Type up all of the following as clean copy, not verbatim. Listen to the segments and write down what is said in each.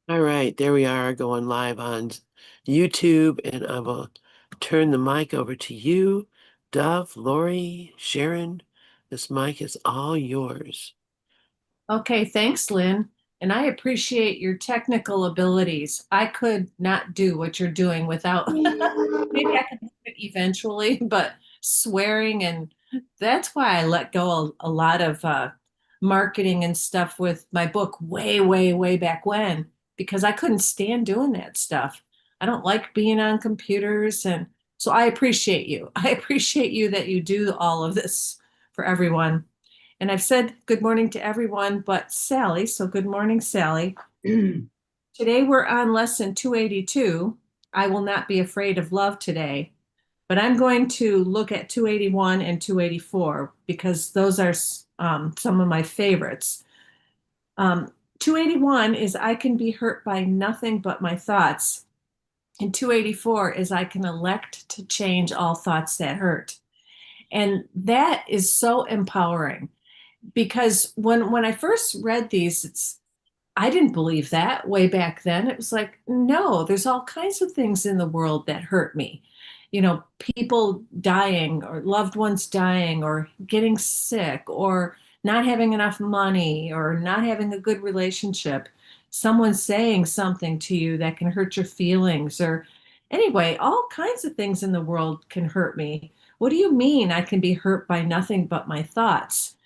All right, there we are going live on YouTube, and I will turn the mic over to you, Dove, Lori, Sharon. This mic is all yours. Okay, thanks, Lynn. And I appreciate your technical abilities. I could not do what you're doing without, maybe I can do it eventually, but swearing, and that's why I let go a lot of marketing and stuff with my book way, way, way back when, because I couldn't stand doing that stuff. I don't like being on computers. And so I appreciate you. I appreciate you that you do all of this for everyone. And I've said good morning to everyone but Sally. So good morning, Sally. Today we're on lesson 282. I will not be afraid of love today, but I'm going to look at 281 and 284 because those are some of my favorites. 281 is I can be hurt by nothing but my thoughts. And 284 is I can elect to change all thoughts that hurt. And that is so empowering because when I first read these, I didn't believe that way back then. It was like, no, there's all kinds of things in the world that hurt me. You know, people dying or loved ones dying or getting sick or not having enough money or not having a good relationship. Someone saying something to you that can hurt your feelings or anyway, all kinds of things in the world can hurt me. What do you mean I can be hurt by nothing but my thoughts?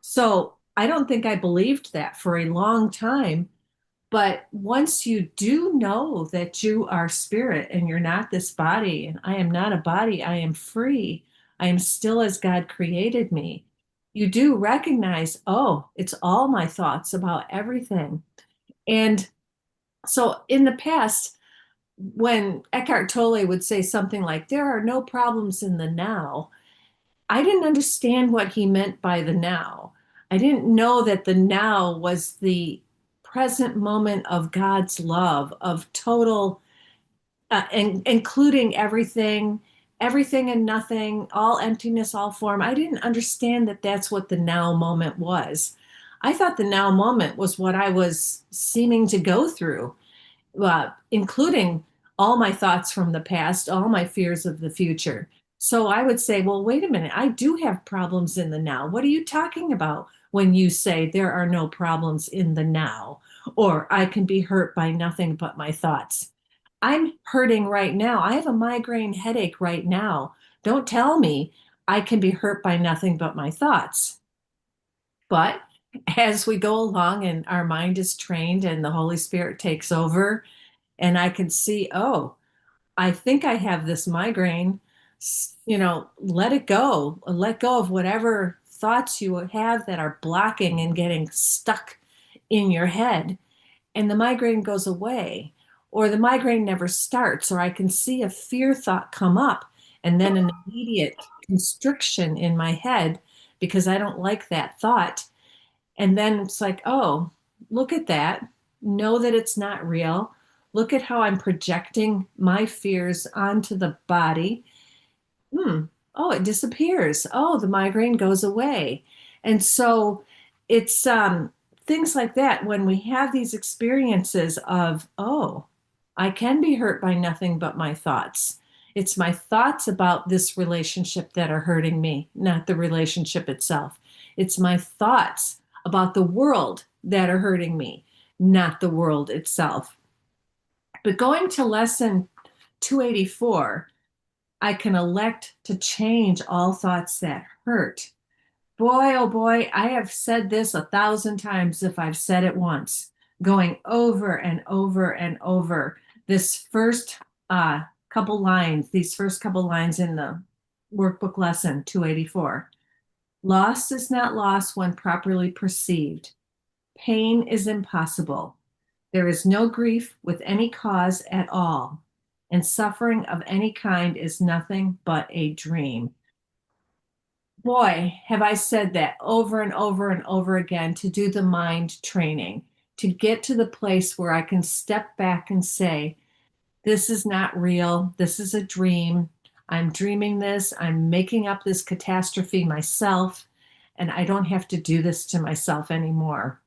So I don't think I believed that for a long time. But once you do know that you are spirit and you're not this body, and I am not a body, I am free, I am still as God created me, you do recognize, oh, it's all my thoughts about everything. And so in the past, when Eckhart Tolle would say something like, there are no problems in the now, I didn't understand what he meant by the now. I didn't know that the now was the present moment of God's love, of total, including everything, everything and nothing, all emptiness, all form. I didn't understand that that's what the now moment was. I thought the now moment was what I was seeming to go through, including all my thoughts from the past, all my fears of the future. So I would say, well, wait a minute, I do have problems in the now. What are you talking about when you say there are no problems in the now? Or I can be hurt by nothing but my thoughts. I'm hurting right now. I have a migraine headache right now. Don't tell me I can be hurt by nothing but my thoughts. But as we go along and our mind is trained and the Holy Spirit takes over, and I can see, oh, I think I have this migraine. Let it go. Let go of whatever thoughts you have that are blocking and getting stuck in your head. And the migraine goes away, or the migraine never starts, or I can see a fear thought come up and then an immediate constriction in my head because I don't like that thought. And then it's like, oh, look at that. Know that it's not real. Look at how I'm projecting my fears onto the body. Hmm. Oh, it disappears. Oh, the migraine goes away. And so it's things like that when we have these experiences of, oh, I can be hurt by nothing but my thoughts. It's my thoughts about this relationship that are hurting me, not the relationship itself. It's my thoughts about the world that are hurting me, not the world itself. But going to lesson 284, I can elect to change all thoughts that hurt. Boy, oh boy, I have said this 1,000 times if I've said it once, going over and over and over. This first couple lines, these first couple lines in the workbook lesson 284. Loss is not loss when properly perceived. Pain is impossible. There is no grief with any cause at all, and suffering of any kind is nothing but a dream. Boy, have I said that over and over and over again to do the mind training, to get to the place where I can step back and say, this is not real. This is a dream. I'm dreaming this. I'm making up this catastrophe myself, and I don't have to do this to myself anymore.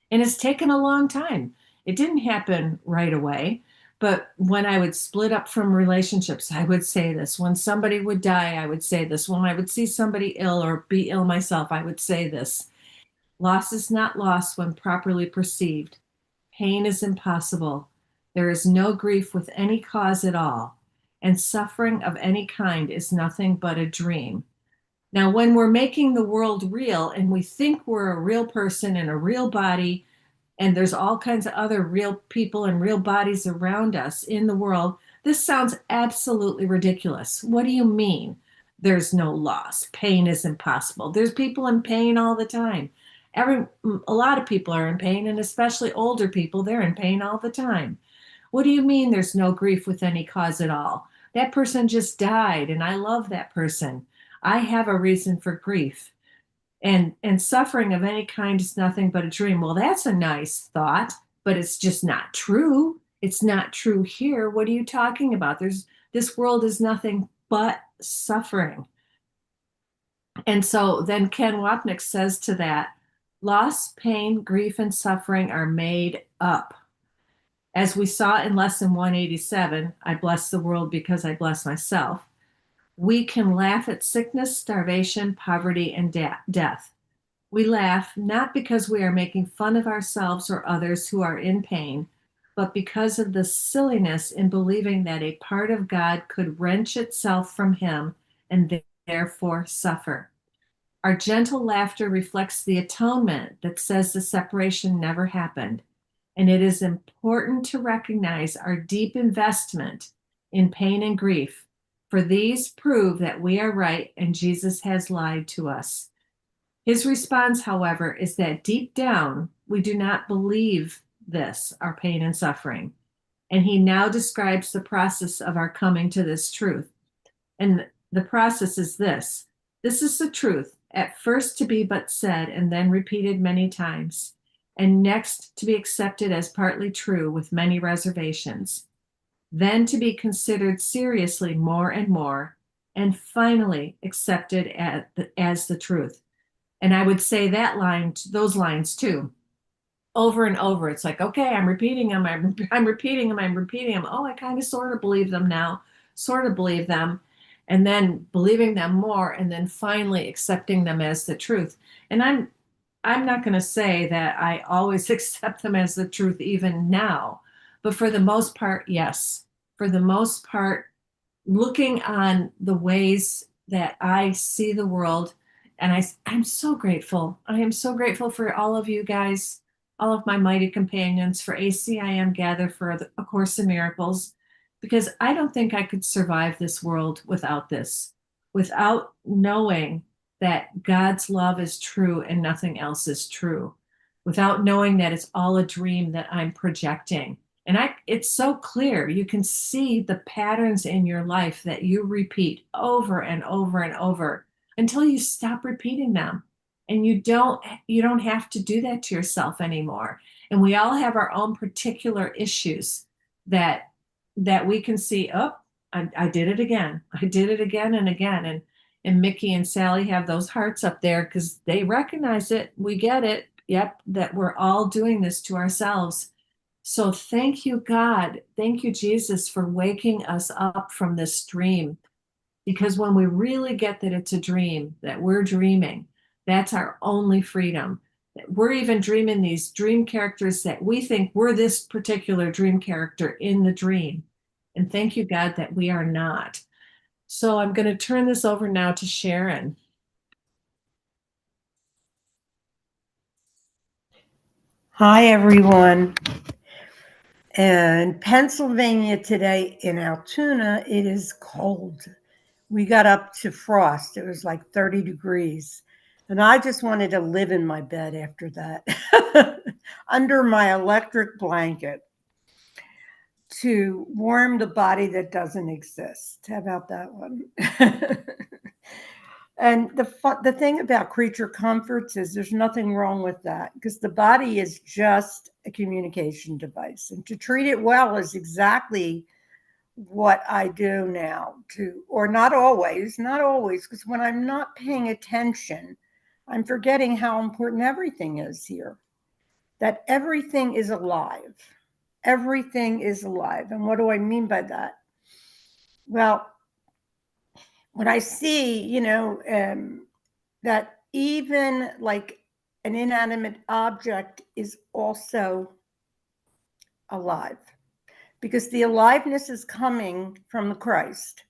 And it's taken a long time. It didn't happen right away. But when I would split up from relationships, I would say this. When somebody would die, I would say this. When I would see somebody ill or be ill myself, I would say this. Loss is not loss when properly perceived. Pain is impossible. There is no grief with any cause at all, and suffering of any kind is nothing but a dream. Now, when we're making the world real and we think we're a real person in a real body, and there's all kinds of other real people and real bodies around us in the world, this sounds absolutely ridiculous. What do you mean? There's no loss. Pain is impossible. There's people in pain all the time. A lot of people are in pain, and especially older people, they're in pain all the time. What do you mean there's no grief with any cause at all? That person just died, and I love that person. I have a reason for grief. And suffering of any kind is nothing but a dream. Well, that's a nice thought, but it's just not true. It's not true here. What are you talking about? This world is nothing but suffering. And so then Ken Wapnick says to that, loss, pain, grief, and suffering are made up. As we saw in lesson 187, I bless the world because I bless myself. We can laugh at sickness, starvation, poverty, and death. We laugh not because we are making fun of ourselves or others who are in pain, but because of the silliness in believing that a part of God could wrench itself from Him and therefore suffer. Our gentle laughter reflects the atonement that says the separation never happened. And it is important to recognize our deep investment in pain and grief, for these prove that we are right and Jesus has lied to us. His response, however, is that deep down, we do not believe this, our pain and suffering. And he now describes the process of our coming to this truth. And the process is this. This is the truth, at first to be but said and then repeated many times, and next to be accepted as partly true with many reservations, then to be considered seriously more and more, and finally accepted as the truth. And I would say those lines too, over and over. It's like, okay, I'm repeating them. I'm repeating them. I'm repeating them. Oh, I kind of sort of believe them now, sort of believe them. And then believing them more, and then finally accepting them as the truth. And I'm not going to say that I always accept them as the truth even now, but for the most part, yes. For the most part, looking on the ways that I see the world, and I'm so grateful. I am so grateful for all of you guys, all of my mighty companions, for ACIM Gather for A Course in Miracles, because I don't think I could survive this world without this, without knowing that God's love is true and nothing else is true, without knowing that it's all a dream that I'm projecting. And it's so clear. You can see the patterns in your life that you repeat over and over and over until you stop repeating them. And you don't have to do that to yourself anymore. And we all have our own particular issues that we can see, oh, I did it again. I did it again and again. And Mickey and Sally have those hearts up there because they recognize it. We get it. Yep, that we're all doing this to ourselves. So thank you, God. Thank you, Jesus, for waking us up from this dream. Because when we really get that it's a dream, that we're dreaming, that's our only freedom. We're even dreaming these dream characters that we think we're this particular dream character in the dream. And thank you, God, that we are not. So I'm going to turn this over now to Sharon. Hi, everyone. In Pennsylvania today, in Altoona, it is cold. We got up to frost. It was like 30 degrees. And I just wanted to live in my bed after that, under my electric blanket, to warm the body that doesn't exist. How about that one? And the thing about creature comforts is there's nothing wrong with that, because the body is just a communication device. And to treat it well is exactly what I do now, or not always, because when I'm not paying attention, I'm forgetting how important everything is here. that everything is alive. Everything is alive. And what do I mean by that? Well, when I see, that even like an inanimate object is also alive, because the aliveness is coming from the Christ,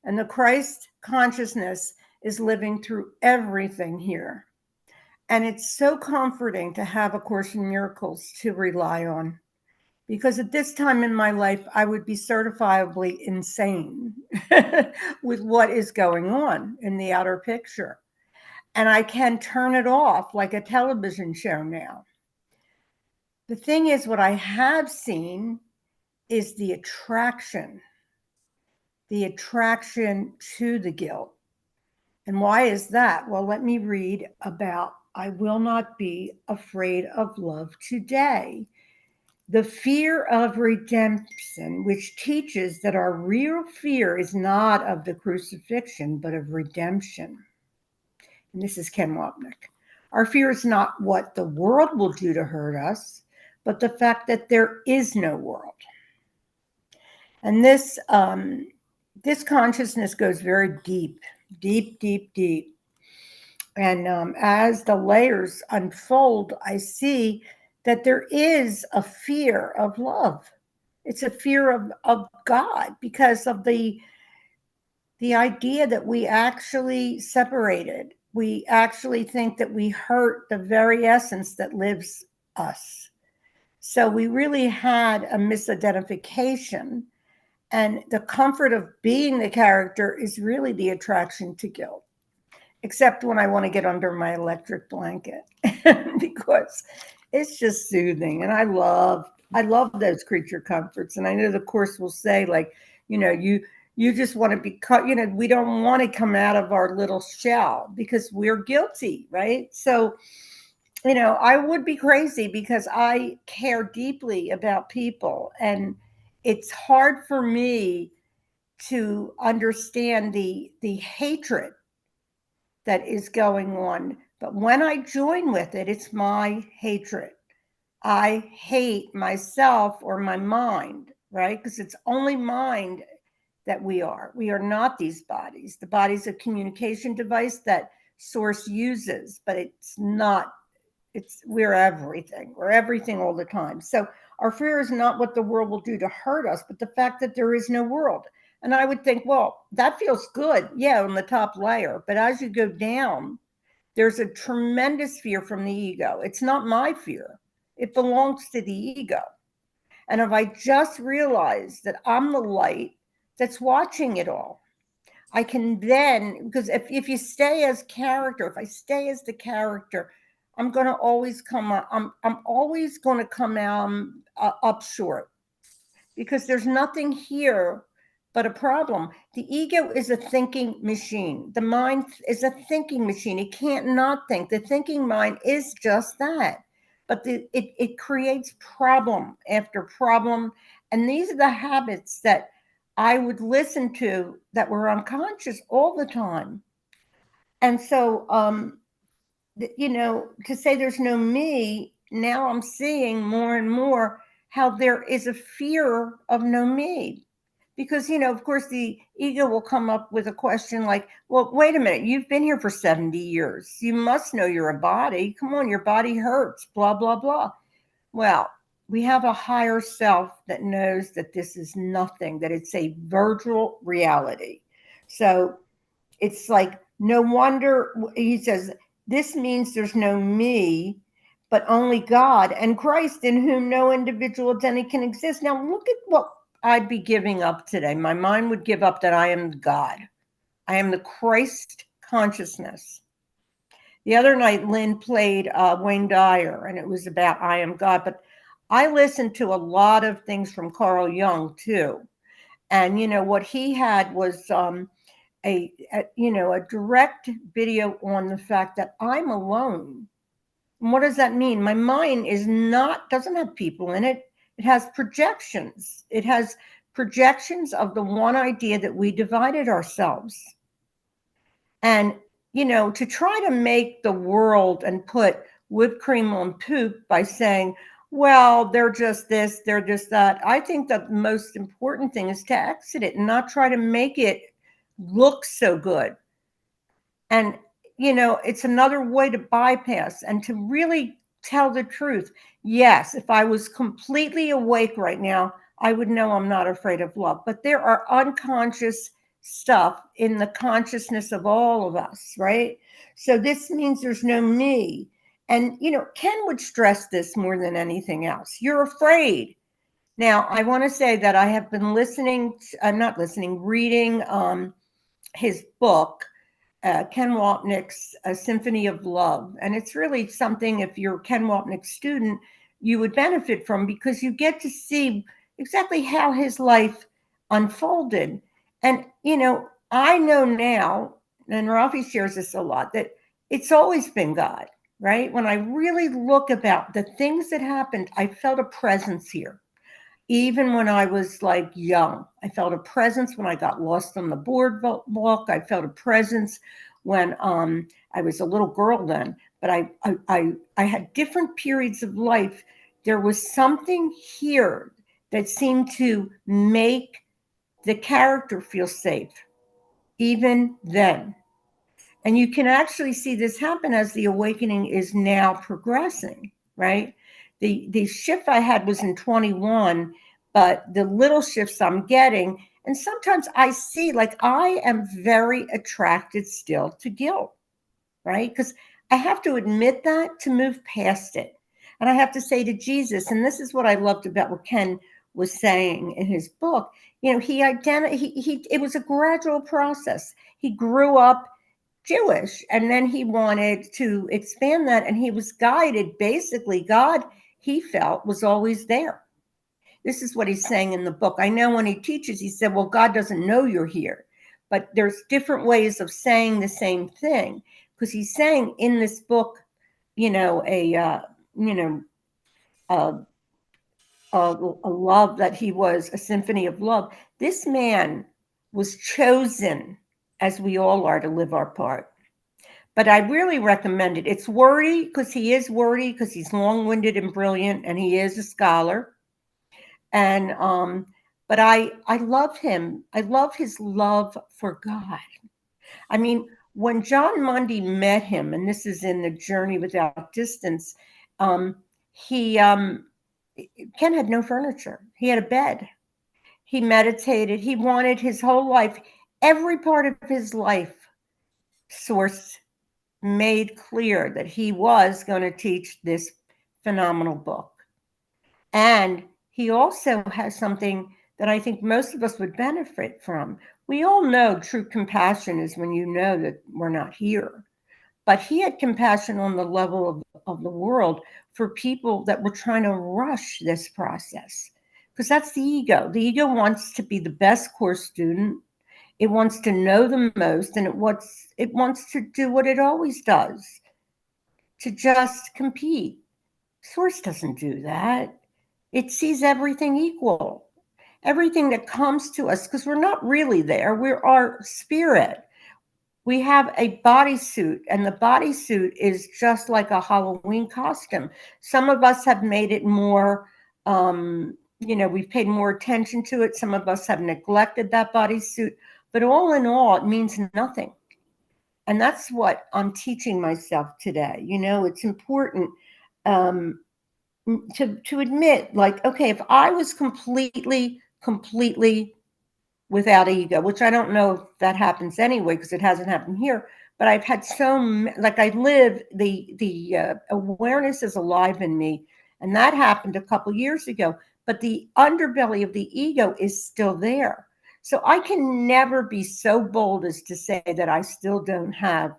and the Christ consciousness is living through everything here. And it's so comforting to have A Course in Miracles to rely on, because at this time in my life, I would be certifiably insane with what is going on in the outer picture. And I can turn it off like a television show now. The thing is, what I have seen is the attraction to the guilt. And why is that? Well, let me read about I will not be afraid of love today. The fear of redemption, which teaches that our real fear is not of the crucifixion, but of redemption. And this is Ken Wapnick. Our fear is not what the world will do to hurt us, but the fact that there is no world. And this consciousness goes very deep, deep, deep, deep. And as the layers unfold, I see that there is a fear of love. It's a fear of God, because of the idea that we actually separated. We actually think that we hurt the very essence that lives us. So we really had a misidentification. And the comfort of being the character is really the attraction to guilt, except when I want to get under my electric blanket because it's just soothing. And I love those creature comforts. And I know the Course will say, like, you just want to be, we don't want to come out of our little shell because we're guilty, right? So, I would be crazy because I care deeply about people. And it's hard for me to understand the hatred that is going on. But when I join with it, it's my hatred. I hate myself or my mind, right? Because it's only mind that we are. We are not these bodies. The body's a communication device that Source uses, but it's not. We're everything. We're everything all the time. So our fear is not what the world will do to hurt us, but the fact that there is no world. And I would think, well, that feels good. Yeah, on the top layer. But as you go down, there's a tremendous fear from the ego. It's not my fear. It belongs to the ego. And if I just realize that I'm the light that's watching it all, I can then, because if you stay as character, if I stay as the character, I'm going to always come up, I'm always going to come out up short, because there's nothing here but a problem. The ego is a thinking machine. The mind is a thinking machine. It can't not think. The thinking mind is just that. But it creates problem after problem. And these are the habits that I would listen to that were unconscious all the time. And so, to say there's no me, now I'm seeing more and more how there is a fear of no me. Because, of course, the ego will come up with a question like, well, wait a minute, you've been here for 70 years. You must know you're a body. Come on, your body hurts, blah, blah, blah. Well, we have a higher self that knows that this is nothing, that it's a virtual reality. So it's like, no wonder, he says, this means there's no me, but only God and Christ, in whom no individual identity can exist. Now, look at what I'd be giving up today. My mind would give up that I am God. I am the Christ consciousness. The other night, Lynn played Wayne Dyer, and it was about I am God. But I listened to a lot of things from Carl Jung, too. And, what he had was a direct video on the fact that I'm alone. And what does that mean? My mind doesn't have people in it. It has projections. It has projections of the one idea that we divided ourselves. And, to try to make the world and put whipped cream on poop by saying, well, they're just this, they're just that. I think the most important thing is to exit it and not try to make it look so good. And, it's another way to bypass and to really tell the truth. Yes, if I was completely awake right now, I would know I'm not afraid of love. But there are unconscious stuff in the consciousness of all of us, right? So this means there's no me. And, Ken would stress this more than anything else. You're afraid. Now, I want to say that I have been reading his book, Ken Wapnick's A Symphony of Love. And it's really something, if you're a Ken Wapnick student, you would benefit from, because you get to see exactly how his life unfolded. And, I know now, and Rafi shares this a lot, that it's always been God, right? When I really look about the things that happened, I felt a presence here. Even when I was like young, I felt a presence when I got lost on the boardwalk. I felt a presence when I was a little girl then. But I had different periods of life. There was something here that seemed to make the character feel safe, even then. And you can actually see this happen as the awakening is now progressing, right? The shift I had was in 21, but the little shifts I'm getting, and sometimes I see, like, I am very attracted still to guilt, right? Because I have to admit that to move past it. And I have to say to Jesus, and this is what I loved about what Ken was saying in his book, it was a gradual process. He grew up Jewish, and then he wanted to expand that, and he was guided. Basically, God, he felt, was always there. This is what he's saying in the book. I know when he teaches, he said, well, God doesn't know you're here, but there's different ways of saying the same thing, because he's saying in this book, a love, that he was a symphony of love. This man was chosen, as we all are, to live our part. But I really recommend it. It's wordy because he's long-winded and brilliant, and he is a scholar. And but I love him. I love his love for God. I mean, when John Mundy met him, and this is in The Journey Without Distance, he Ken had no furniture. He had a bed. He meditated. He wanted his whole life, every part of his life, Source made clear that he was going to teach this phenomenal book. And he also has something that I think most of us would benefit from. We all know true compassion is when you know that we're not here. But he had compassion on the level of the world for people that were trying to rush this process. Because that's the ego. The ego wants to be the best course student. It wants to know the most, and it wants to do what it always does, to just compete. Source doesn't do that. It sees everything equal. Everything that comes to us, because we're not really there. We're our spirit. We have a bodysuit, and the bodysuit is just like a Halloween costume. Some of us have made it more, we've paid more attention to it. Some of us have neglected that bodysuit. But all in all, it means nothing. And that's what I'm teaching myself today. It's important to admit, like, okay, if I was completely without ego, which I don't know if that happens anyway, because it hasn't happened here, but I've had I live, the awareness is alive in me, and that happened a couple years ago, but the underbelly of the ego is still there. So I can never be so bold as to say that I still don't have,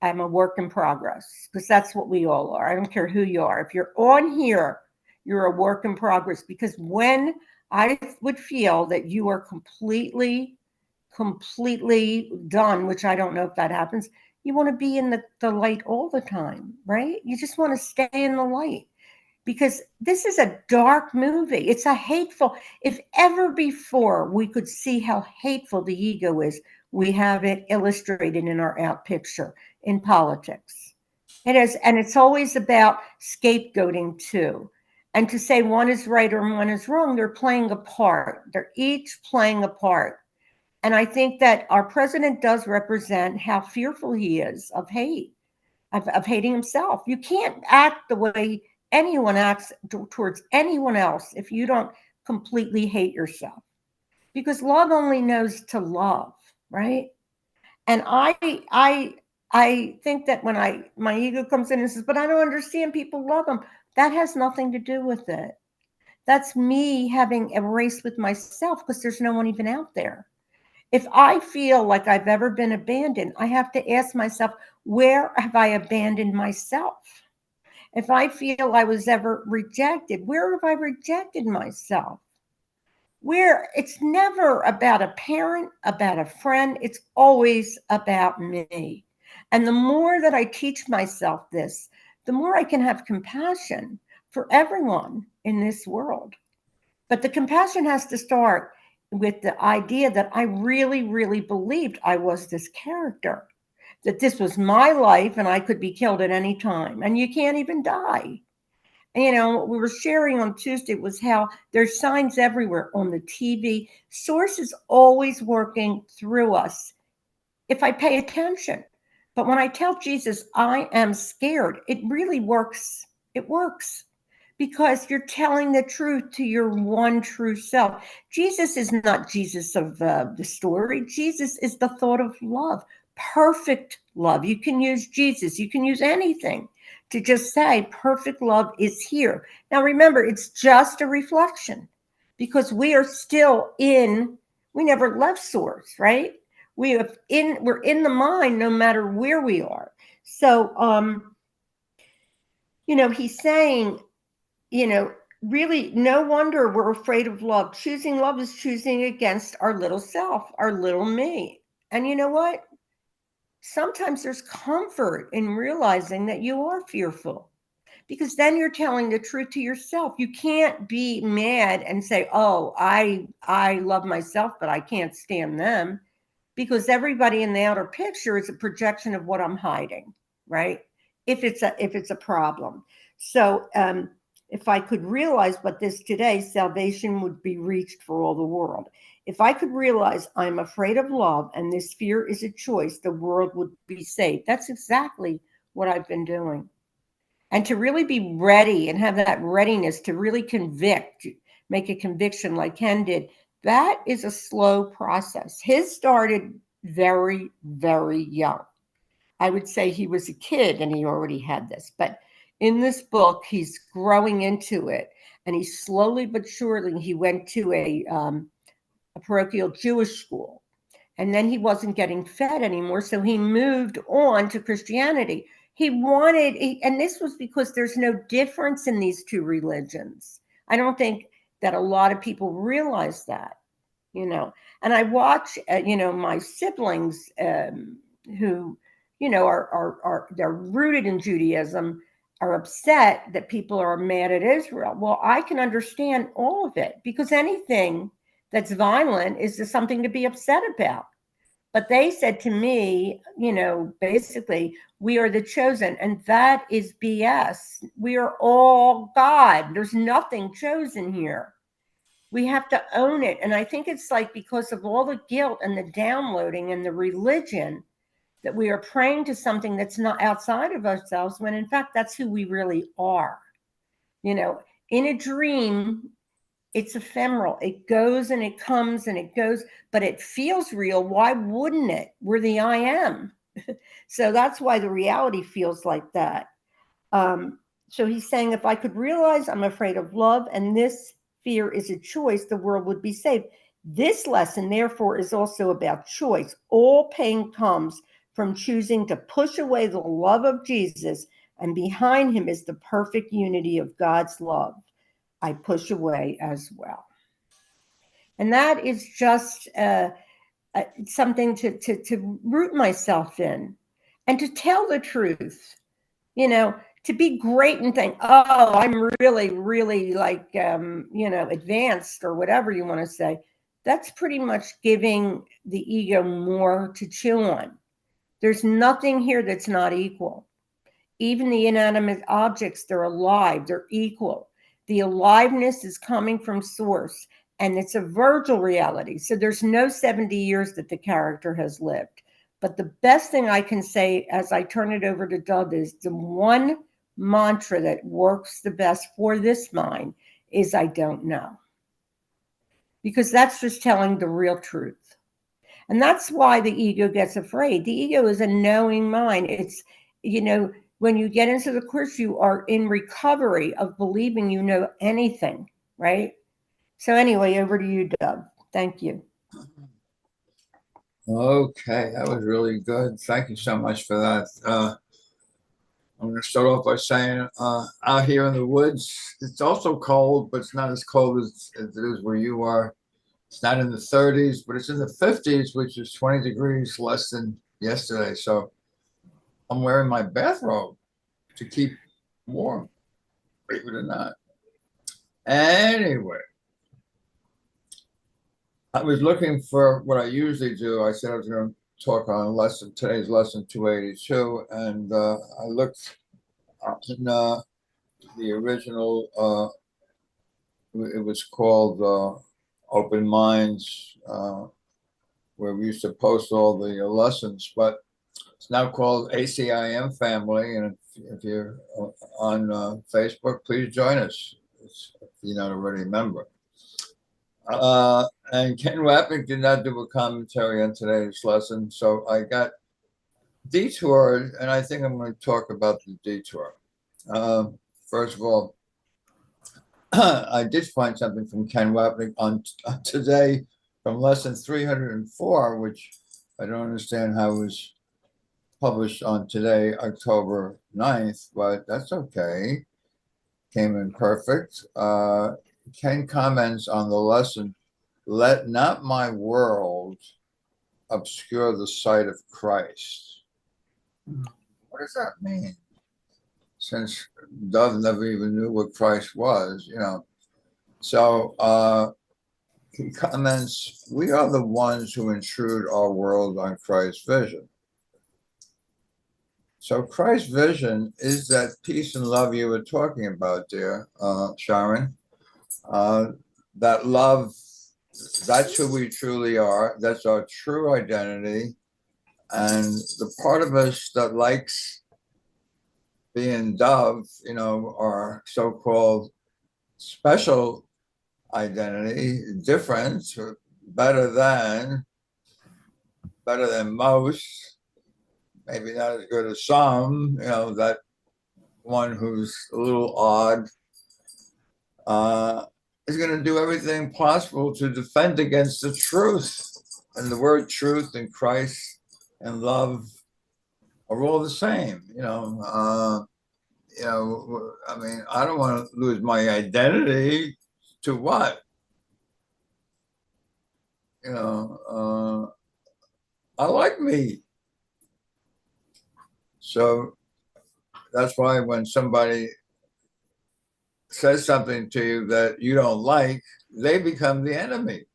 I'm a work in progress, because that's what we all are. I don't care who you are. If you're on here, you're a work in progress, because when I would feel that you are completely done, which I don't know if that happens, you want to be in the light all the time, right? You just want to stay in the light, because this is a dark movie. It's a hateful, if ever before we could see how hateful the ego is, we have it illustrated in our out picture in politics. It is, and it's always about scapegoating too. And to say one is right or one is wrong, they're playing a part. They're each playing a part. And I think that our president does represent how fearful he is of hate, of hating himself. You can't act the way anyone acts towards anyone else if you don't completely hate yourself. Because love only knows to love, right? And I think that when my ego comes in and says, but I don't understand, people love him. That has nothing to do with it. That's me having a race with myself because there's no one even out there. If I feel like I've ever been abandoned, I have to ask myself, where have I abandoned myself? If I feel I was ever rejected, where have I rejected myself? Where it's never about a parent, about a friend, it's always about me. And the more that I teach myself this, the more I can have compassion for everyone in this world. But the compassion has to start with the idea that I really, really believed I was this character, that this was my life and I could be killed at any time. And you can't even die. And, what we were sharing on Tuesday was how there's signs everywhere on the TV. Source is always working through us if I pay attention. But when I tell Jesus, I am scared, it really works. It works because you're telling the truth to your one true self. Jesus is not Jesus of the story. Jesus is the thought of love, perfect love. You can use Jesus, you can use anything to just say perfect love is here. Now, remember, it's just a reflection because we are still we never left source, right? We're in the mind no matter where we are. So, he's saying, really, no wonder we're afraid of love. Choosing love is choosing against our little self, our little me. And you know what? Sometimes there's comfort in realizing that you are fearful because then you're telling the truth to yourself. You can't be mad and say, "Oh, I love myself, but I can't stand them," because everybody in the outer picture is a projection of what I'm hiding, right? If it's a problem. So if I could realize what this today, salvation would be reached for all the world. If I could realize I'm afraid of love and this fear is a choice, the world would be saved. That's exactly what I've been doing. And to really be ready and have that readiness to really convict, make a conviction like Ken did, that is a slow process. His started very, very young. I would say he was a kid and he already had this. But in this book, he's growing into it. And he slowly but surely, he went to a parochial Jewish school. And then he wasn't getting fed anymore. So he moved on to Christianity. And this was because there's no difference in these two religions. I don't think that a lot of people realize that, And I watch, my siblings who, they're rooted in Judaism, are upset that people are mad at Israel. Well, I can understand all of it because anything that's violent is just something to be upset about. But they said to me, basically, we are the chosen, and that is BS. We are all God. There's nothing chosen here. We have to own it. And I think it's like because of all the guilt and the downloading and the religion that we are praying to something that's not outside of ourselves, when in fact, that's who we really are. In a dream, it's ephemeral. It goes and it comes and it goes, but it feels real. Why wouldn't it? We're the I am. So that's why the reality feels like that. So he's saying, if I could realize I'm afraid of love and this fear is a choice, the world would be saved. This lesson, therefore, is also about choice. All pain comes from choosing to push away the love of Jesus, and behind him is the perfect unity of God's love. I push away as well. And that is just something to root myself in and to tell the truth, to be great and think, oh, I'm really, really like, advanced or whatever you want to say. That's pretty much giving the ego more to chew on. There's nothing here that's not equal. Even the inanimate objects, they're alive, they're equal. The aliveness is coming from source, and it's a Virgil reality. So there's no 70 years that the character has lived. But the best thing I can say as I turn it over to Dove is the one mantra that works the best for this mind is I don't know. Because that's just telling the real truth. And that's why the ego gets afraid. The ego is a knowing mind. It's, when you get into the course, you are in recovery of believing you know anything, right? So anyway, over to you, Doug. Thank you. Okay, that was really good. Thank you so much for that. I'm going to start off by saying out here in the woods, it's also cold, but it's not as cold as it is where you are. It's not in the 30s, but it's in the 50s, which is 20 degrees less than yesterday. So I'm wearing my bathrobe to keep warm, believe it or not. Anyway, I was looking for what I usually do. I said I was going to talk on today's lesson 282, and I looked in the original. It was called Open Minds, where we used to post all the lessons, but it's now called ACIM Family. And if you're on Facebook, please join us if you're not already a member. And Ken Wapnick did not do a commentary on today's lesson, so I got detoured, and I think I'm going to talk about the detour. First of all, I did find something from Ken Wapnick on today from lesson 304, which I don't understand how it was published on today, October 9th, but that's okay. Came in perfect. Ken comments on the lesson, let not my world obscure the sight of Christ. What does that mean? Since Dove never even knew what Christ was, So he comments, we are the ones who intrude our world on Christ's vision. So Christ's vision is that peace and love you were talking about, dear Sharon. That love, that's who we truly are. That's our true identity. And the part of us that likes being Dove, our so-called special identity, different, better than most, maybe not as good as some, that one who's a little odd, is going to do everything possible to defend against the truth. And the word truth and Christ and love are all the same, I mean, I don't want to lose my identity to what? I like me. So that's why when somebody says something to you that you don't like, they become the enemy.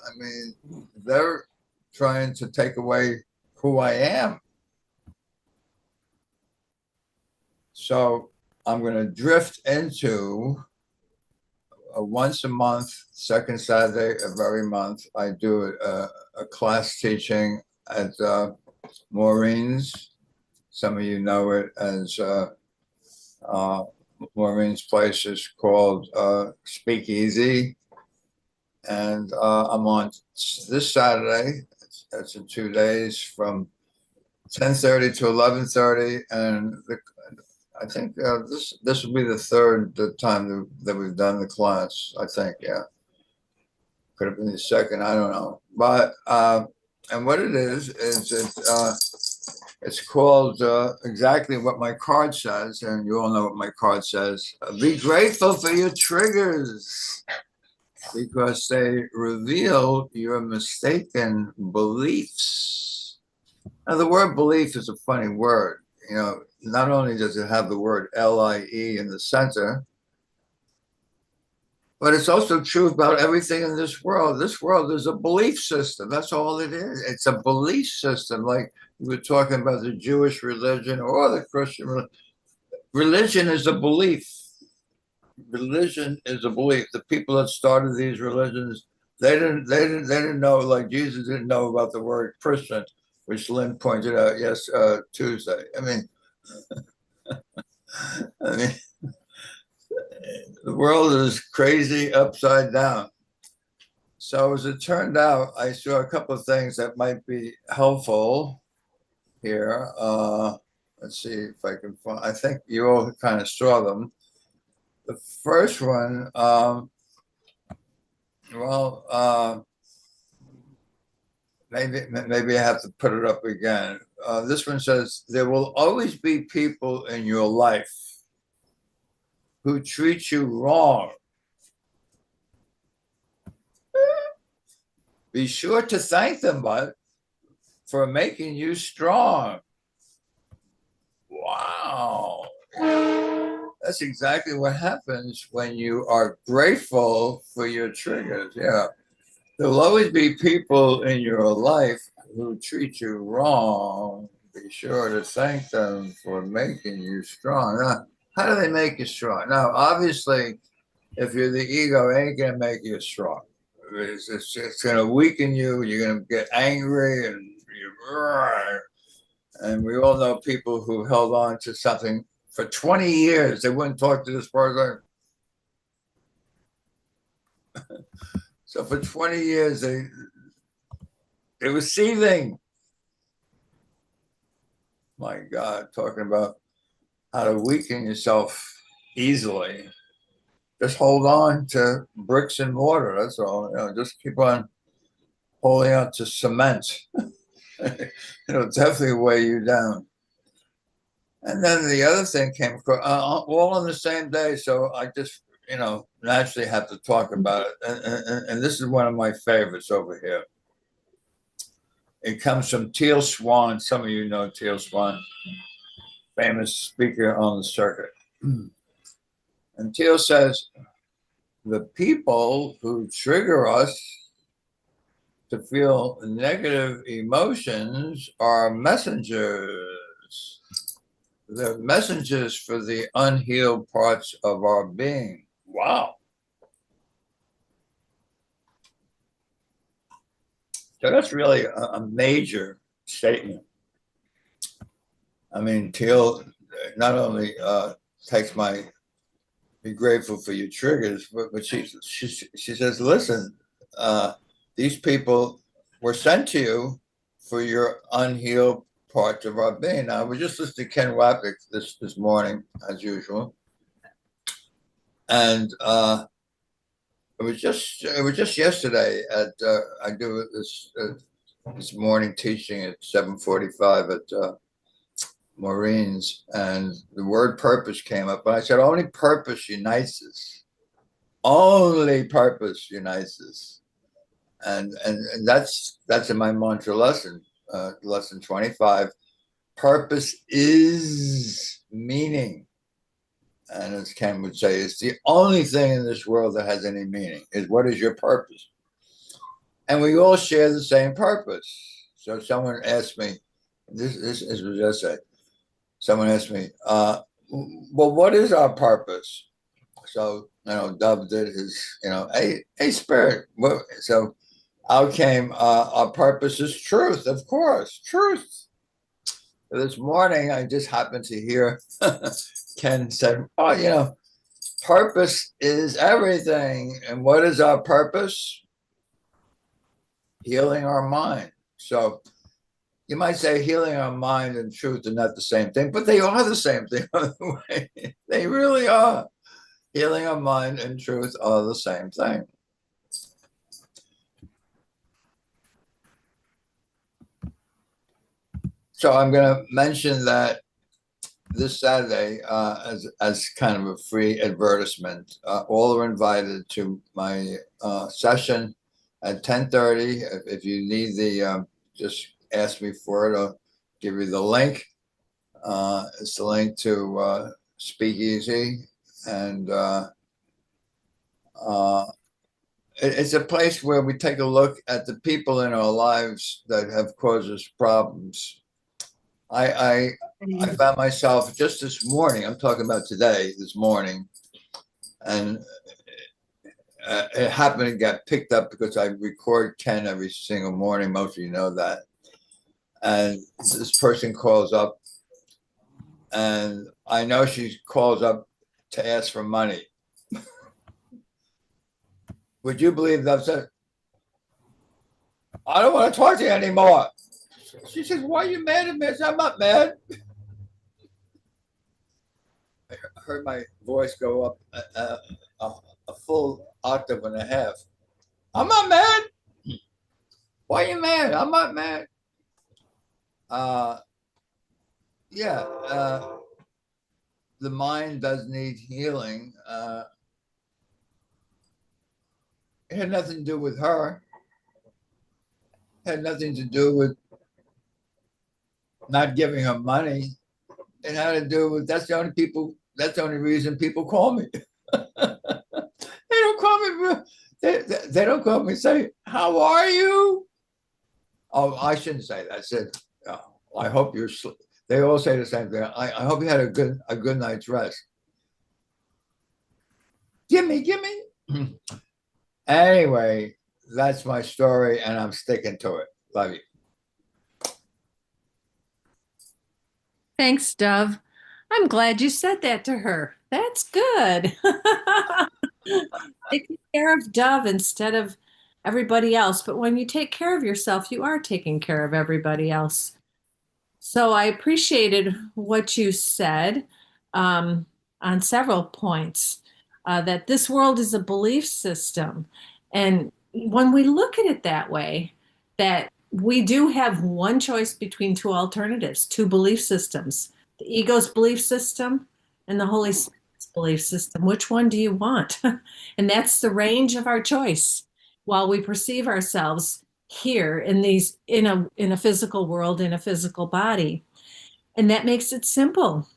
I mean, they're trying to take away who I am. So I'm going to drift into a once a month, second Saturday of every month, I do a class teaching at Maureen's. Some of you know it as Maureen's place is called Speakeasy. And I'm on this Saturday. That's in 2 days from 10:30 to 11:30. And I think this will be the third time that we've done the class. I think, yeah. Could have been the second, I don't know. But and what it is it's called exactly what my card says, and you all know what my card says. Be grateful for your triggers, because they reveal your mistaken beliefs. Now, the word belief is a funny word. Not only does it have the word LIE in the center, but it's also true about everything in this world. This world is a belief system. That's all it is. It's a belief system. Like we're talking about the Jewish religion or the Christian religion. Religion is a belief. Religion is a belief. The people that started these religions, they didn't know, like Jesus didn't know about the word Christian, which Lynn pointed out Tuesday. I mean, the world is crazy upside down. So as it turned out, I saw a couple of things that might be helpful here. Let's see if I can find. I think you all kind of saw them. The first one, maybe I have to put it up again. This one says, there will always be people in your life who treat you wrong. Be sure to thank them, bud, for making you strong. Wow. That's exactly what happens when you are grateful for your triggers. Yeah. There'll always be people in your life who treat you wrong. Be sure to thank them for making you strong. Now, how do they make you strong? Now, obviously, if you're the ego, it ain't going to make you strong. It's going to weaken you. You're going to get angry and we all know people who held on to something for 20 years. They wouldn't talk to this person. So for 20 years, they were seething. My God, talking about how to weaken yourself easily. Just hold on to bricks and mortar. That's all. Just keep on holding on to cement. It'll definitely weigh you down. And then the other thing came across, all on the same day. So I just, naturally have to talk about it. And this is one of my favorites over here. It comes from Teal Swan. Some of you know Teal Swan, famous speaker on the circuit. And Teal says, the people who trigger us to feel negative emotions are messengers. They're messengers for the unhealed parts of our being. Wow. So that's really a major statement. I mean, Teal not only takes my be grateful for your triggers, but she says, listen, these people were sent to you for your unhealed parts of our being. Now, I was just listening to Ken Wapnick this morning, as usual, and it was just yesterday at I do this morning teaching at 7:45 at Maureen's, and the word purpose came up, but I said only purpose unites us. Only purpose unites us, and that's in my mantra lesson, lesson 25. Purpose is meaning, and as Ken would say, it's the only thing in this world that has any meaning. Is what is your purpose? And we all share the same purpose. So someone asked me, this was yesterday. Someone asked me, well, what is our purpose? So, Dove did his, a spirit. So out came, our purpose is truth, of course, truth. This morning, I just happened to hear Ken said, oh, purpose is everything. And what is our purpose? Healing our mind. So you might say healing our mind and truth are not the same thing, but they are the same thing. They really are. Healing our mind and truth are the same thing. So I'm going to mention that this Saturday, as kind of a free advertisement, all are invited to my session at 10:30. If you need just ask me for it. I'll give you the link. It's the link to Speakeasy, and it's a place where we take a look at the people in our lives that have caused us problems, I found myself just this morning, I'm talking about today, this morning, and it happened to get picked up because I record Ken every single morning. Most of you know that. And this person calls up, and I know she calls up to ask for money. Would you believe that? Said, I don't want to talk to you anymore. She says, why are you mad at me? I said, I'm not mad. I heard my voice go up a full octave and a half. I'm not mad. Why are you mad? I'm not mad. Yeah, the mind does need healing. It had nothing to do with her. It had nothing to do with not giving her money. It had to do with that's the only reason people call me. They don't call me. They don't call me and say, how are you? Oh, I shouldn't say that. I said, oh, I hope you're. They all say the same thing. I hope you had a good night's rest. Gimme. Anyway, that's my story, and I'm sticking to it. Love you. Thanks, Dove. I'm glad you said that to her. That's good. Taking care of Dove instead of everybody else. But when you take care of yourself, you are taking care of everybody else. So I appreciated what you said on several points, that this world is a belief system. And when we look at it that way, that we do have one choice between two alternatives, two belief systems, the ego's belief system and the Holy Spirit's belief system. Which one do you want? And that's the range of our choice while we perceive ourselves here in these in a physical world, in a physical body. And that makes it simple.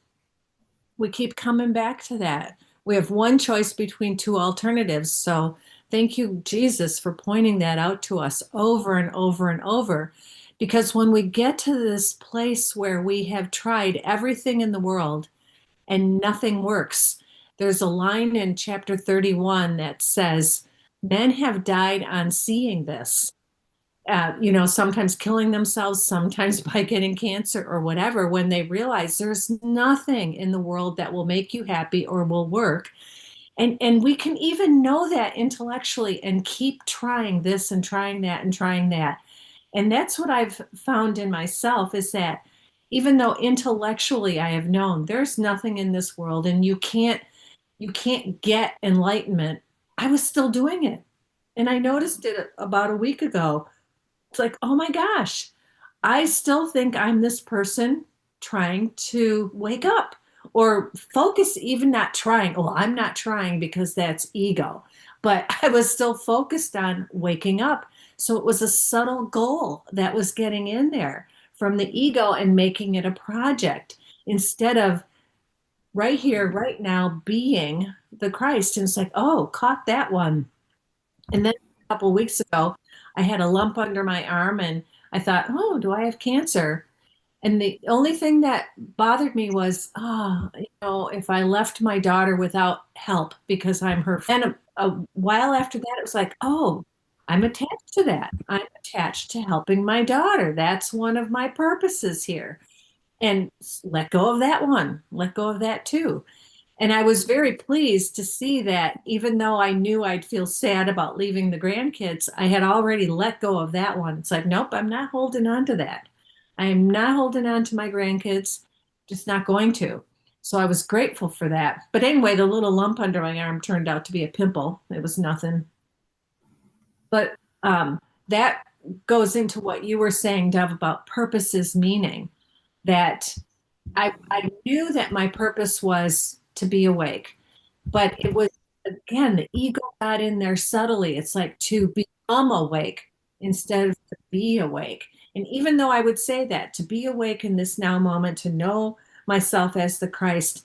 We keep coming back to that. We have one choice between two alternatives. So thank you, Jesus, for pointing that out to us over and over and over. Because when we get to this place where we have tried everything in the world and nothing works, there's a line in chapter 31 that says, men have died on seeing this. Sometimes killing themselves, sometimes by getting cancer or whatever, when they realize there's nothing in the world that will make you happy or will work. And we can even know that intellectually and keep trying this and trying that and trying that. And that's what I've found in myself is that even though intellectually I have known there's nothing in this world and you can't get enlightenment, I was still doing it. And I noticed it about a week ago. It's like, oh my gosh, I still think I'm this person trying to wake up or focus, even not trying. Well, I'm not trying because that's ego, but I was still focused on waking up. So it was a subtle goal that was getting in there from the ego and making it a project instead of right here, right now, being the Christ. And it's like, oh, caught that one. And then a couple of weeks ago, I had a lump under my arm and I thought, oh, do I have cancer? And the only thing that bothered me was, if I left my daughter without help because I'm her friend. And a while after that, it was like, oh, I'm attached to that. I'm attached to helping my daughter. That's one of my purposes here. And let go of that one, let go of that too. And I was very pleased to see that even though I knew I'd feel sad about leaving the grandkids, I had already let go of that one. It's like, nope, I'm not holding on to that. I'm not holding on to my grandkids, just not going to. So I was grateful for that. But anyway, the little lump under my arm turned out to be a pimple. It was nothing. But that goes into what you were saying, Dove, about purpose is meaning. That I knew that my purpose was to be awake, but it was, again, the ego got in there subtly. It's like to become awake instead of to be awake. And even though I would say that, to be awake in this now moment, to know myself as the Christ,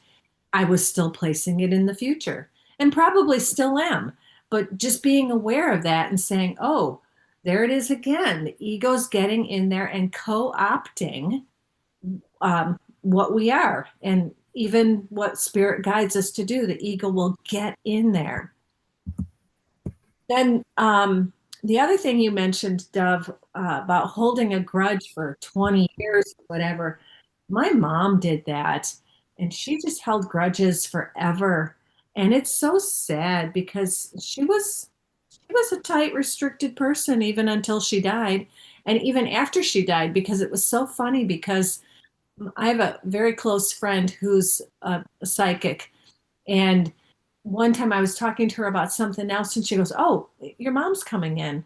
I was still placing it in the future and probably still am. But just being aware of that and saying, oh, there it is again. The ego's getting in there and co opting what we are, and even what spirit guides us to do. The ego will get in there. Then the other thing you mentioned, Dove, about holding a grudge for 20 years, or whatever. My mom did that, and she just held grudges forever. And it's so sad because she was a tight, restricted person even until she died, and even after she died, because it was so funny because I have a very close friend who's a psychic, and one time I was talking to her about something else, and she goes, "Oh, your mom's coming in."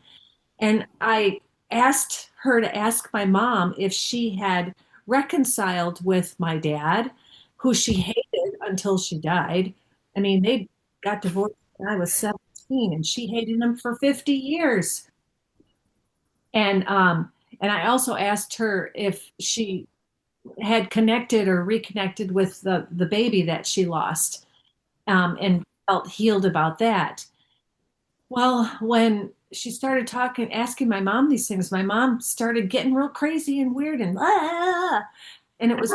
And I asked her to ask my mom if she had reconciled with my dad, who she hated until she died. I mean, they got divorced when I was 17, and she hated him for 50 years. And I also asked her if she had connected or reconnected with the baby that she lost, and felt healed about that. Well, when she started talking, asking my mom these things, my mom started getting real crazy and weird and and it was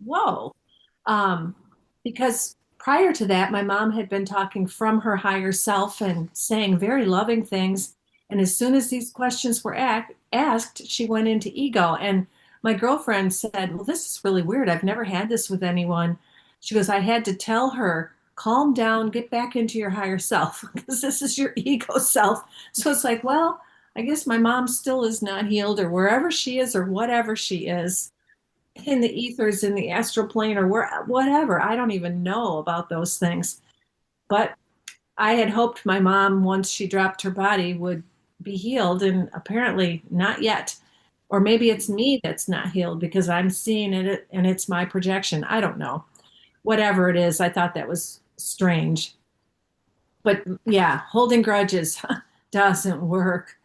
whoa. Um, because prior to that, my mom had been talking from her higher self and saying very loving things. And as soon as these questions were asked, she went into ego. And my girlfriend said, "Well, this is really weird. I've never had this with anyone." She goes, "I had to tell her, calm down, get back into your higher self, because this is your ego self." So it's like, well, I guess my mom still is not healed, or wherever she is, or whatever she is in the ethers, in the astral plane, or where, whatever. I don't even know about those things. But I had hoped my mom, once she dropped her body, would be healed, and apparently not yet. Or maybe it's me that's not healed because I'm seeing it and it's my projection. I don't know. Whatever it is, I thought that was strange. But yeah, holding grudges doesn't work.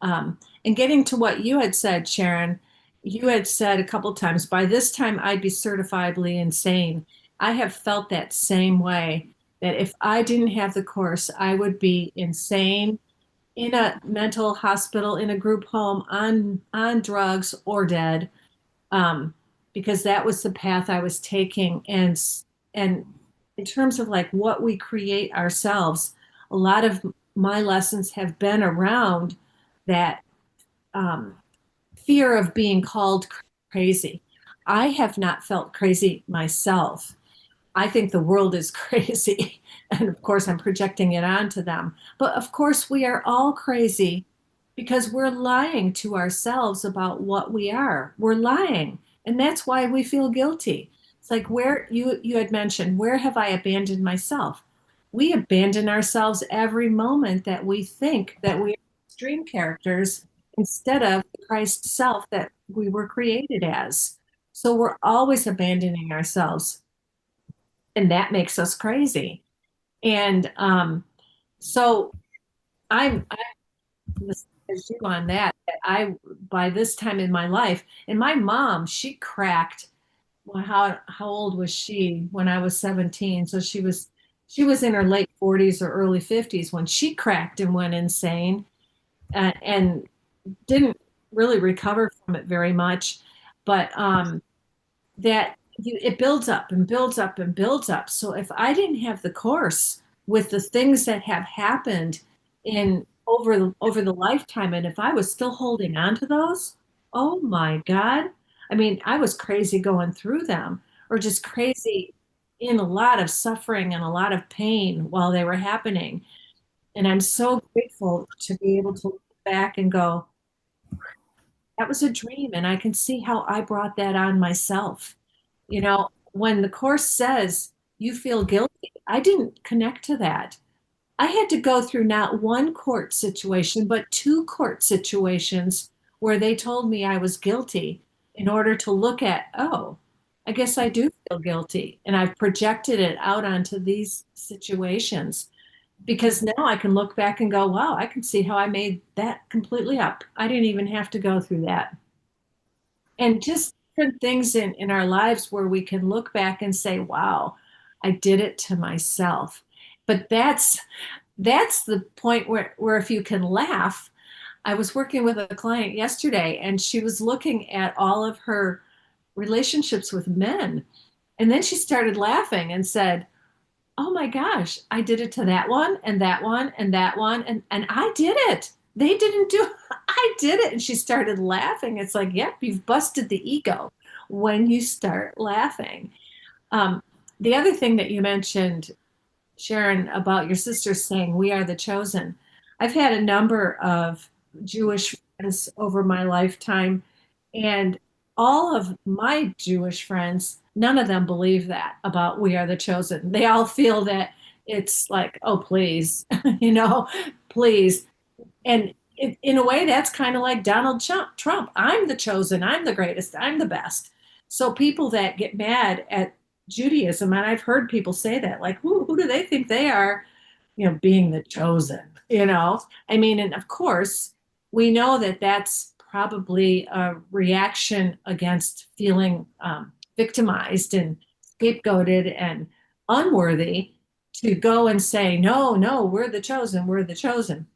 And getting to what you had said, Sharon, you had said a couple times, by this time I'd be certifiably insane. I have felt that same way, that if I didn't have the course, I would be insane, in a mental hospital, in a group home, on drugs, or dead, um, because that was the path I was taking. And in terms of like what we create ourselves, a lot of my lessons have been around that, um, fear of being called crazy. I have not felt crazy myself. I think the world is crazy. And of course, I'm projecting it onto them. But of course, we are all crazy because we're lying to ourselves about what we are. We're lying. And that's why we feel guilty. It's like, where you had mentioned, where have I abandoned myself? We abandon ourselves every moment that we think that we are dream characters instead of the Christ self that we were created as. So we're always abandoning ourselves, and that makes us crazy. And so I'm the same as you on that. That I, by this time in my life, and my mom, she cracked. Well, how old was she when I was 17? So she was in her late 40s or early 50s when she cracked and went insane, and didn't really recover from it very much. But it builds up and builds up and builds up. So if I didn't have the course with the things that have happened in over the lifetime, and if I was still holding on to those, oh my God. I mean, I was crazy going through them, or just crazy in a lot of suffering and a lot of pain while they were happening. And I'm so grateful to be able to look back and go, that was a dream, and I can see how I brought that on myself. When the course says you feel guilty, I didn't connect to that. I had to go through not one court situation, but two court situations where they told me I was guilty, in order to look at, oh, I guess I do feel guilty. And I've projected it out onto these situations, because now I can look back and go, wow, I can see how I made that completely up. I didn't even have to go through that. And just different things in our lives where we can look back and say, wow, I did it to myself. But that's the point where if you can laugh. I was working with a client yesterday, and she was looking at all of her relationships with men. And then she started laughing and said, oh my gosh, I did it to that one and that one and that one. And I did it. They didn't do, I did it. And she started laughing. It's like, yep, you've busted the ego when you start laughing. Um, the other thing that you mentioned, Sharon, about your sister saying, we are the chosen. I've had a number of Jewish friends over my lifetime, and all of my Jewish friends, none of them believe that about we are the chosen. They all feel that it's like, oh, please, you know, please. And in a way, that's kind of like Donald Trump. I'm the chosen. I'm the greatest. I'm the best. So people that get mad at Judaism, and I've heard people say that, like, who do they think they are, you know, being the chosen, you know? I mean, and of course, we know that that's probably a reaction against feeling victimized and scapegoated and unworthy to go and say, no, no, we're the chosen, we're the chosen.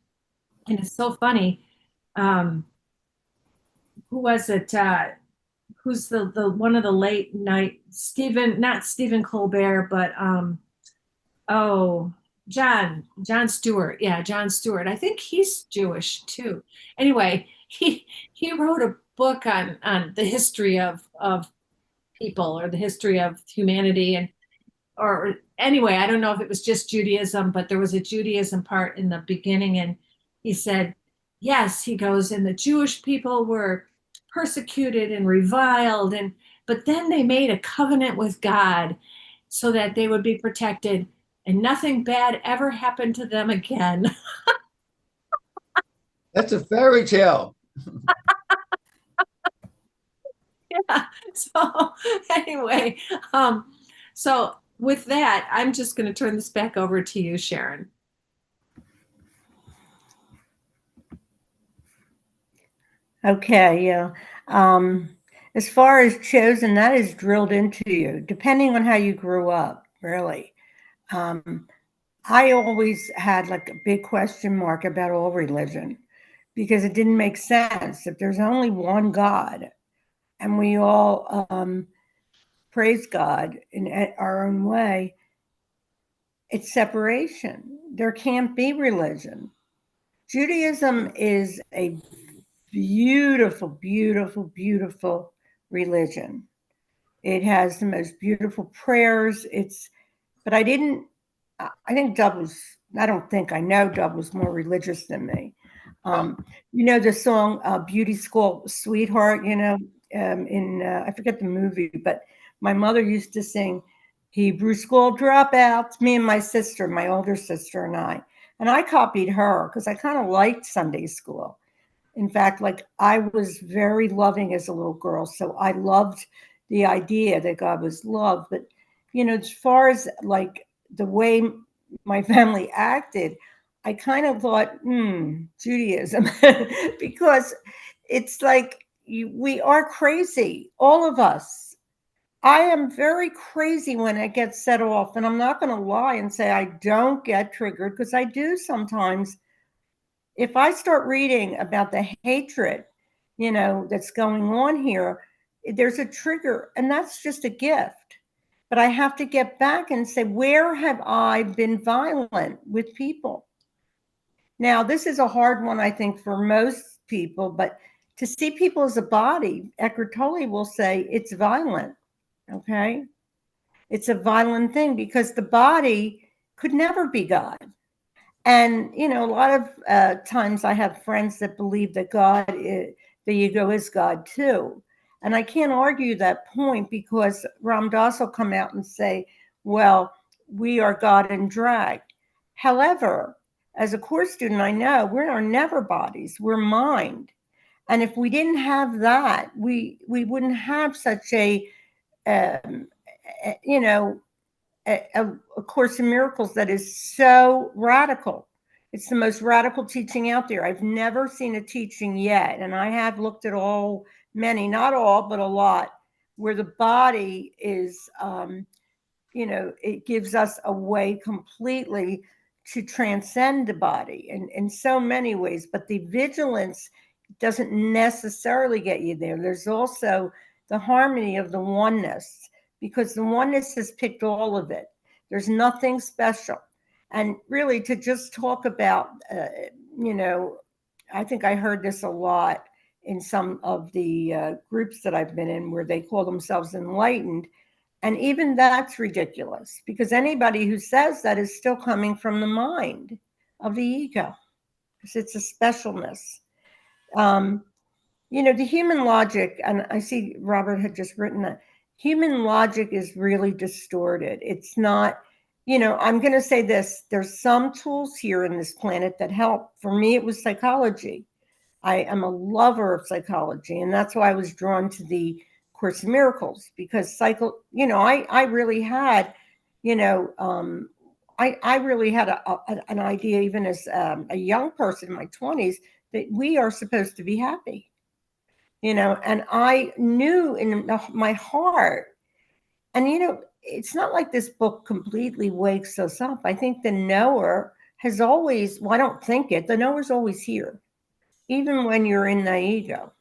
And it's so funny. Um, who was it? Who's the one of the late night Stephen, not Stephen Colbert, but oh, John Stewart. Yeah, John Stewart. I think he's Jewish too. Anyway, he wrote a book on the history of people or the history of humanity, and or anyway, I don't know if it was just Judaism, but there was a Judaism part in the beginning. And he said, yes, he goes, and the Jewish people were persecuted and reviled. But then they made a covenant with God so that they would be protected and nothing bad ever happened to them again. That's a fairy tale. Yeah. So anyway, so with that, I'm just going to turn this back over to you, Sharon. Okay, yeah. As far as chosen, that is drilled into you, depending on how you grew up, really. I always had like a big question mark about all religion because it didn't make sense. If there's only one God and we all praise God in our own way, it's separation. There can't be religion. Judaism is a beautiful, beautiful, beautiful religion. It has the most beautiful prayers. But I think Dub was, I don't think, I know Dub was more religious than me. You know the song Beauty School Sweetheart, you know, I forget the movie, but my mother used to sing Hebrew School Dropouts, me and my sister, my older sister and I. And I copied her because I kind of liked Sunday school. In fact, like I was very loving as a little girl. So I loved the idea that God was love. But, you know, as far as like the way my family acted, I kind of thought, Judaism, because it's like we are crazy, all of us. I am very crazy when I get set off, and I'm not going to lie and say I don't get triggered because I do sometimes. If I start reading about the hatred, you know, that's going on here, there's a trigger, and that's just a gift. But I have to get back and say, where have I been violent with people? Now, this is a hard one, I think, for most people, but to see people as a body, Eckhart Tolle will say it's violent, okay? It's a violent thing because the body could never be God. And, you know, a lot of times I have friends that believe that the ego is God too. And I can't argue that point because Ram Dass will come out and say, well, we are God in drag. However, as a course student, I know we are never bodies, we're mind. And if we didn't have that, we wouldn't have such you know, a Course in Miracles that is so radical. It's the most radical teaching out there. I've never seen a teaching yet, and I have looked at many, not all, but a lot, where the body is, you know, it gives us a way completely to transcend the body in so many ways. But the vigilance doesn't necessarily get you there. There's also the harmony of the oneness, because the oneness has picked all of it. There's nothing special. And really, to just talk about, I think I heard this a lot in some of the groups that I've been in where they call themselves enlightened. And even that's ridiculous, because anybody who says that is still coming from the mind of the ego, because it's a specialness. The human logic, and I see Robert had just written that, human logic is really distorted. It's not, I'm going to say this, there's some tools here in this planet that help. For me, it was psychology. I am a lover of psychology, and that's why I was drawn to the Course in Miracles, because I really had, I really had an idea, even as a young person in my 20s, that we are supposed to be happy, and I knew in my heart, and it's not like this book completely wakes us up. I think the knower has always, well, I don't think it, the knower's always here, even when you're in the ego.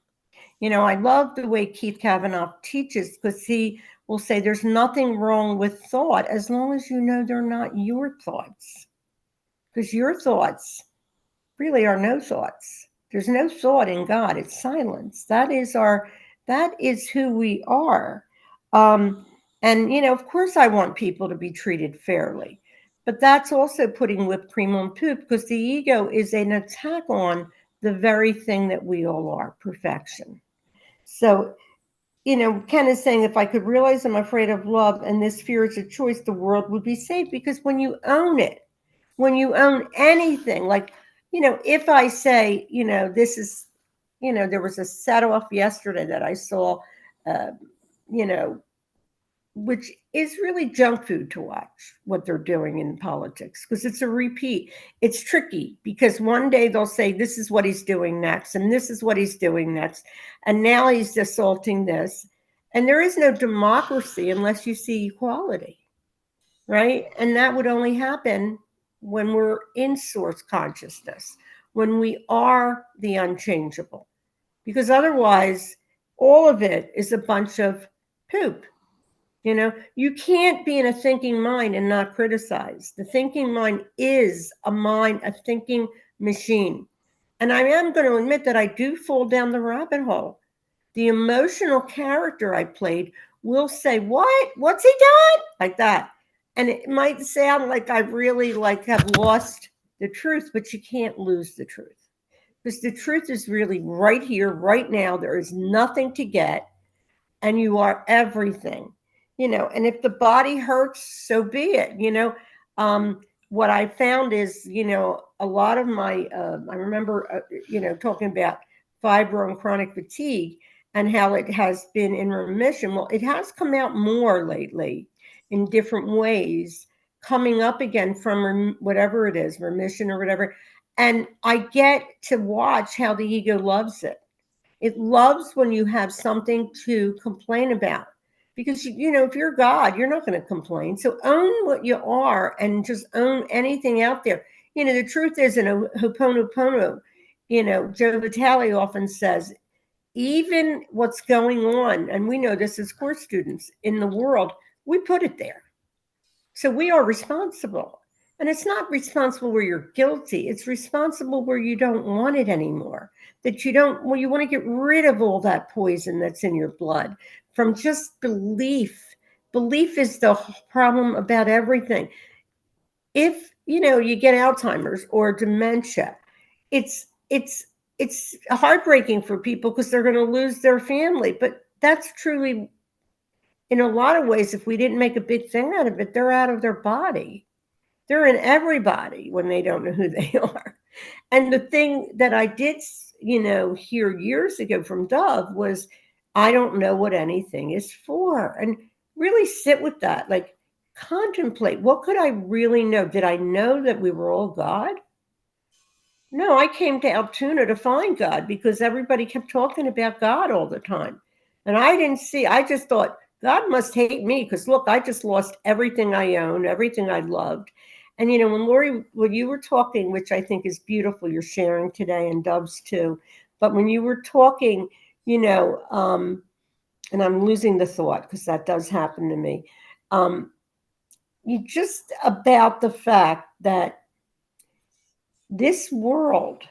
I love the way Keith Kavanaugh teaches, because he will say there's nothing wrong with thought as long as you know they're not your thoughts. Because your thoughts really are no thoughts. There's no thought in God. It's silence. That is who we are. And of course I want people to be treated fairly. But that's also putting whipped cream on poop, because the ego is an attack on the very thing that we all are, perfection. So, Ken is saying, if I could realize I'm afraid of love and this fear is a choice, the world would be safe. Because when you own it, when you own anything, like, if I say, this is, there was a set off yesterday that I saw, you know, which is really junk food to watch what they're doing in politics, because it's a repeat. It's tricky because one day they'll say this is what he's doing next, and this is what he's doing next, and now he's assaulting this. And there is no democracy unless you see equality, right? And that would only happen when we're in source consciousness, when we are the unchangeable, because otherwise all of it is a bunch of poop. You can't be in a thinking mind and not criticize. The thinking mind is a thinking machine. And I am going to admit that I do fall down the rabbit hole. The emotional character I played will say, "What? What's he done?" Like that. And it might sound like I really have lost the truth, but you can't lose the truth. Because the truth is really right here, right now. There is nothing to get, and you are everything. And if the body hurts, so be it. What I found is, a lot of my, I remember, talking about fibro and chronic fatigue and how it has been in remission. Well, it has come out more lately in different ways, coming up again from whatever it is, remission or whatever. And I get to watch how the ego loves it. It loves when you have something to complain about, because, if you're God, you're not going to complain. So own what you are and just own anything out there. The truth is, in Ho'oponopono, Joe Vitale often says, even what's going on, and we know this as course students in the world, we put it there. So we are responsible. And it's not responsible where you're guilty. It's responsible where you don't want it anymore. That you want to get rid of all that poison that's in your blood from just belief. Belief is the problem about everything. If, you get Alzheimer's or dementia, it's heartbreaking for people because they're going to lose their family. But that's truly, in a lot of ways, if we didn't make a big thing out of it, they're out of their body. They're in everybody when they don't know who they are. And the thing that I did, hear years ago from Dove was, I don't know what anything is for. And really sit with that, contemplate, what could I really know? Did I know that we were all God? No, I came to Altoona to find God because everybody kept talking about God all the time. And I just thought, God must hate me because, look, I just lost everything I owned, everything I loved. And, when Lori, when you were talking, which I think is beautiful, you're sharing today, and Dove's too, but when you were talking, and I'm losing the thought because that does happen to me. You just about the fact that this world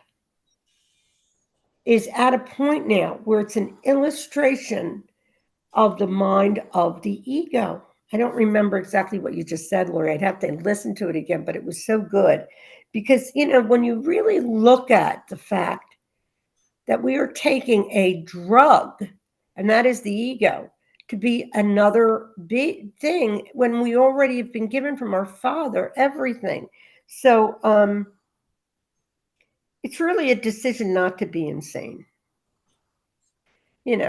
is at a point now where it's an illustration of the mind of the ego. I don't remember exactly what you just said, Lori. I'd have to listen to it again, but it was so good. Because, when you really look at the fact that we are taking a drug, and that is the ego, to be another big thing when we already have been given from our Father everything. So it's really a decision not to be insane. And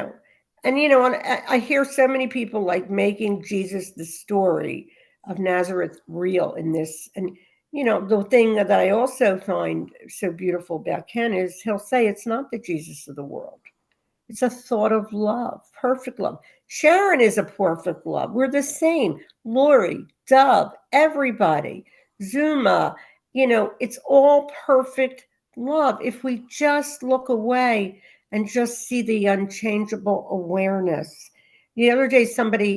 I hear so many people like making Jesus the story of Nazareth real in this. And the thing that I also find so beautiful about Ken is he'll say it's not the Jesus of the world. It's a thought of love, perfect love. Sharon is a perfect love. We're the same. Lori, Dove, everybody, Zuma, it's all perfect love. If we just look away and just see the unchangeable awareness. The other day,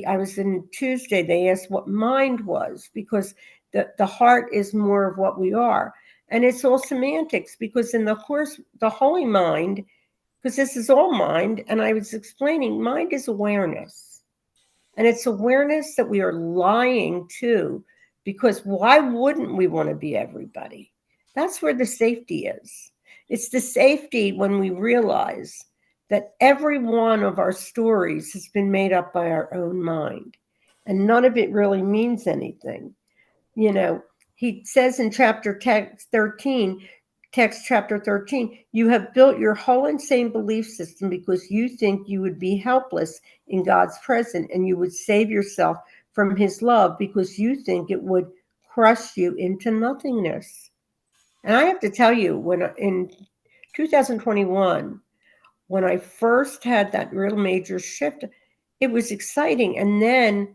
I was in Tuesday, they asked what mind was, because the heart is more of what we are. And it's all semantics, because in the course, the holy mind, because this is all mind, and I was explaining mind is awareness. And it's awareness that we are lying to, because why wouldn't we want to be everybody? That's where the safety is. It's the safety when we realize that every one of our stories has been made up by our own mind, and none of it really means anything. He says in text chapter 13, you have built your whole insane belief system because you think you would be helpless in God's presence, and you would save yourself from his love because you think it would crush you into nothingness. And I have to tell you, when in 2021, when I first had that real major shift, it was exciting. And then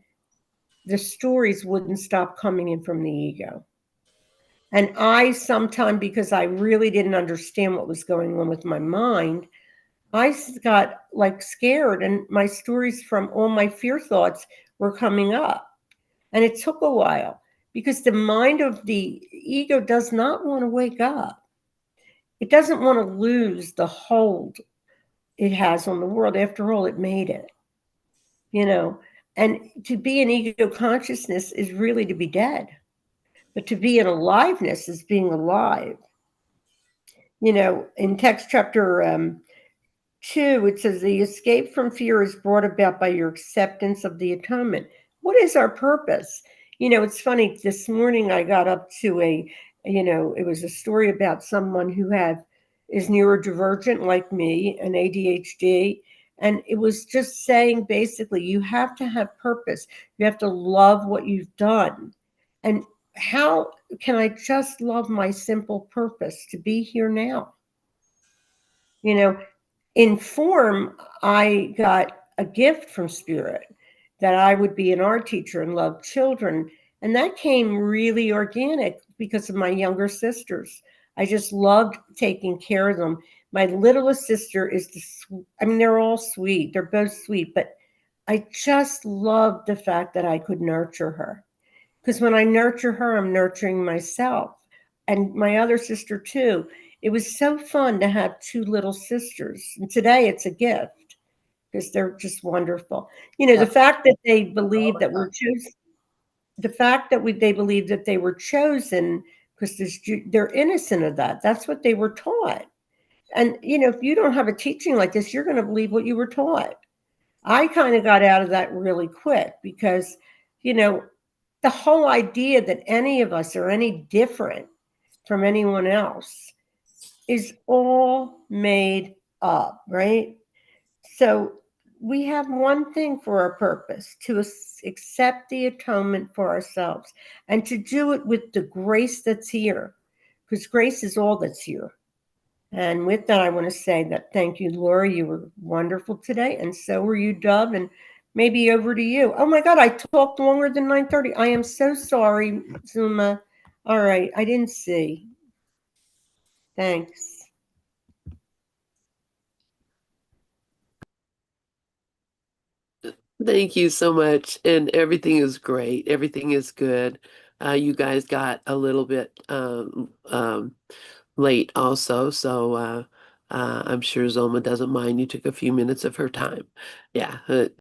the stories wouldn't stop coming in from the ego. And I sometimes, because I really didn't understand what was going on with my mind, I got like scared, and my stories from all my fear thoughts were coming up. And it took a while, because the mind of the ego does not want to wake up. It doesn't want to lose the hold it has on the world. After all, it made it, And to be in ego consciousness is really to be dead. But to be in aliveness is being alive. In text chapter 2, it says the escape from fear is brought about by your acceptance of the atonement. What is our purpose? It's funny. This morning I got up to it was a story about someone who is neurodivergent like me, an ADHD. And it was just saying, basically, you have to have purpose. You have to love what you've done. And how can I just love my simple purpose to be here now? In form, I got a gift from Spirit that I would be an art teacher and love children. And that came really organic because of my younger sisters. I just loved taking care of them. My littlest sister they're all sweet. They're both sweet, but I just loved the fact that I could nurture her. Because when I nurture her, I'm nurturing myself and my other sister too. It was so fun to have two little sisters. And today it's a gift because they're just wonderful. The fact that they believe that we're chosen, the fact that they believe that they were chosen because they're innocent of that. That's what they were taught. And, if you don't have a teaching like this, you're going to believe what you were taught. I kind of got out of that really quick because, the whole idea that any of us are any different from anyone else is all made up, right? So we have one thing for our purpose: to accept the atonement for ourselves, and to do it with the grace that's here, because grace is all that's here. And with that, I want to say that thank you, Laura. You were wonderful today, and so were you, Dove. And maybe over to you. Oh my God, I talked longer than 9:30. I am so sorry, Zuma. All right, I didn't see. Thanks. Thank you so much. And everything is great. Everything is good. You guys got a little bit late also, so I'm sure Zoma doesn't mind. You took a few minutes of her time. Yeah,